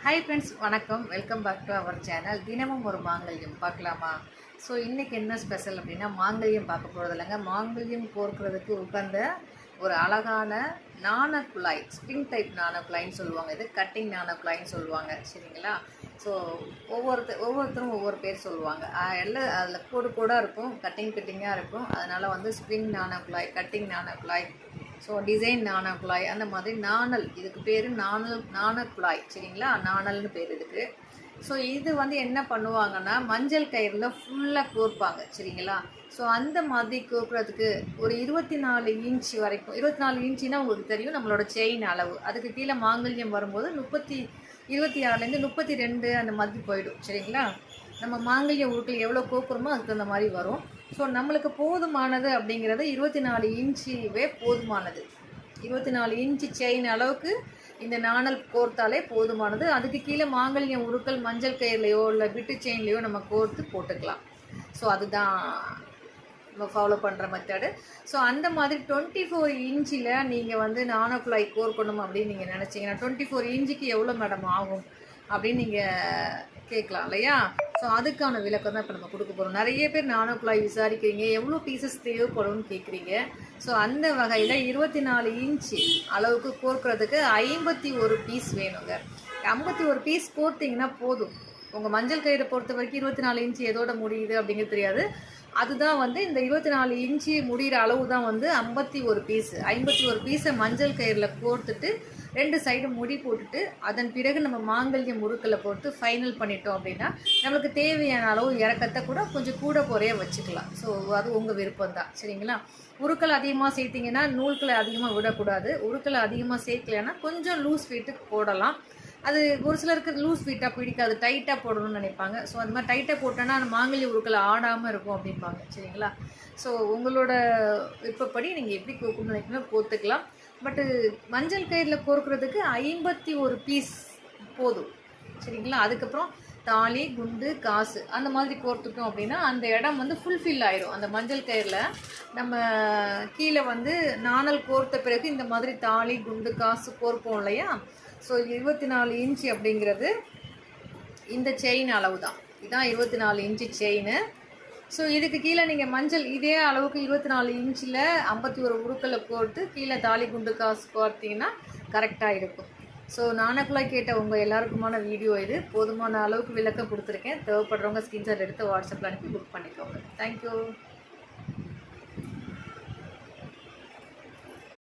Hi friends, வணக்கம். Welcome back to our channel. தினமும் ஒரு மாங்கல்யம் பார்க்கலாமா? ஸோ இன்றைக்கி என்ன ஸ்பெஷல் அப்படின்னா, மாங்கல்யம் பார்க்க போகிறது இல்லைங்க. மாங்கல்யம் கோர்க்கிறதுக்கு உகந்த ஒரு அழகான நாண குழாய், ஸ்ப்ரிங் டைப் நாண குழாய்ன்னு சொல்லுவாங்க. இது கட்டிங் நாண குழாய்ன்னு சொல்லுவாங்க, சரிங்களா? ஸோ ஒவ்வொருத்தரும் ஒவ்வொரு பேர் சொல்லுவாங்க. எல்லாம் அதில் கோடாக இருக்கும், கட்டிங்காக இருக்கும். அதனால் வந்து ஸ்ப்ரிங் நாண குழாய், கட்டிங் நாண குழாய், ஸோ டிசைன் நாண குழாய், அந்த மாதிரி நாணல், இதுக்கு பேர் நாண குழாய், சரிங்களா? நாணல்னு பேர் இதுக்கு. ஸோ இது வந்து என்ன பண்ணுவாங்கன்னா, மஞ்சள் கயிறில் ஃபுல்லாக கோர்ப்பாங்க, சரிங்களா? ஸோ அந்த மாதிரி கோர்க்குறதுக்கு ஒரு 24 இன்ச் வரைக்கும், 24 இன்ச்சுனா உங்களுக்கு தெரியும் நம்மளோட செயின் அளவு. அதுக்கு கீழே மாங்கல்யம் வரும்போது 26லேருந்து 32 அந்த மாதிரி போயிடும், சரிங்களா? நம்ம மாங்கல்ய உருக்கள் எவ்வளோ கோக்குறோமோ அதுக்கு தகுந்த மாதிரி வரும். ஸோ நம்மளுக்கு போதுமானது அப்படிங்கிறது 24 இன்ச்சுவே போதுமானது. 24 இன்ச்சு செயின் அளவுக்கு இந்த நாணல் கோர்த்தாலே போதுமானது. அதுக்கு கீழே மாங்கல்யம் உருக்கள் மஞ்சள் கயிறுலையோ இல்லை விட்டு செயின்லையோ நம்ம கோர்த்து போட்டுக்கலாம். ஸோ அதுதான் நம்ம ஃபாலோ பண்ணுற மெத்தடு. ஸோ அந்த மாதிரி 24 இன்ச்சில் நீங்கள் வந்து நாணக்குழாய் கோர்க்கணும் அப்படின்னு நீங்கள் நினச்சிங்கன்னா, 24 இன்ச்சுக்கு எவ்வளோ மேடம் ஆகும் அப்படின்னு நீங்கள் கேட்கலாம் இல்லையா? ஸோ அதுக்கான விளக்கம் தான் இப்போ நம்ம கொடுக்க போகிறோம். நிறைய பேர் நாணக்குழாய் விசாரிக்கிறீங்க, எவ்வளோ பீசஸ் தேவைப்படும்னு கேட்குறீங்க. ஸோ அந்த வகையில் 24 இன்ச்சு அளவுக்கு கோர்க்கிறதுக்கு 51 பீஸ் வேணுங்க. 51 பீஸ் கோர்த்திங்கன்னா போதும். உங்கள் மஞ்சள் கயிறை பொறுத்த வரைக்கும் 24 இன்ச்சு எதோட முடியுது அப்படிங்கிறது தெரியாது. அதுதான் வந்து இந்த 24 இன்ச்சு முடிகிற அளவு தான் வந்து 51 பீஸு. 51 பீஸை மஞ்சள் கயிறில் கோர்த்துட்டு 2 சைடு முடி போட்டுட்டு அதன் பிறகு நம்ம மாங்கல்யம் முறுக்களை போட்டு ஃபைனல் பண்ணிட்டோம் அப்படின்னா நம்மளுக்கு தேவையான அளவு இறக்கத்தை கூட கொஞ்சம் கூட குறைய வச்சுக்கலாம். ஸோ அது உங்கள் விருப்பம் தான், சரிங்களா? உருக்களை அதிகமாக சேர்த்திங்கன்னா நூல்களை அதிகமாக விடக்கூடாது. உருக்களை அதிகமாக சேர்க்கலைன்னா கொஞ்சம் லூஸ் ஃபிட்டுக்கு போடலாம். அது ஒரு சிலருக்கு லூஸ் ஃபிட்டாக பிடிக்காது, டைட்டாக போடணும்னு நினைப்பாங்க. ஸோ அந்த மாதிரி டைட்டாக போட்டோன்னா அந்த மாங்கல்ய உருக்களை ஆடாமல் இருக்கும் அப்படிம்பாங்க, சரிங்களா? ஸோ உங்களோட விருப்பப்படி நீங்கள் எப்படி கோக்கணும்னு நினைக்கணும் கோர்த்துக்கலாம். பட்டு மஞ்சள் கயிறில் கோர்க்கிறதுக்கு 51 பீஸ் போதும், சரிங்களா? அதுக்கப்புறம் தாலி, குண்டு, காசு அந்த மாதிரி கோர்த்துட்டோம் அப்படின்னா அந்த இடம் வந்து ஃபுல்ஃபில் ஆயிரும். அந்த மஞ்சள் கயிறில் நம்ம கீழே வந்து நாணல் கோர்த்த பிறகு இந்த மாதிரி தாலி, குண்டு, காசு கோர்ப்போம் இல்லையா? ஸோ 24 இன்ச்சு அப்படிங்கிறது இந்த செயின் அளவு தான். இதுதான் 24 இன்ச்சு செயின். ஸோ இதுக்கு கீழே நீங்கள் மஞ்சள் இதே அளவுக்கு 24 இன்ச்சில் 51 உருக்களை கோர்த்து கீழே தாலி, குண்டு, காசு கோர்த்திங்கன்னா கரெக்டாக இருக்கும். ஸோ நாணக்குழாய் கேட்ட உங்கள் எல்லாருக்குமான வீடியோ இது. போதுமான அளவுக்கு விளக்கம் கொடுத்துருக்கேன். தேவைப்படுறவங்க ஸ்க்ரீன்ஷாட் எடுத்து வாட்ஸ்அப்பில் அனுப்பி புக் பண்ணிக்கோங்க. தேங்க்யூ.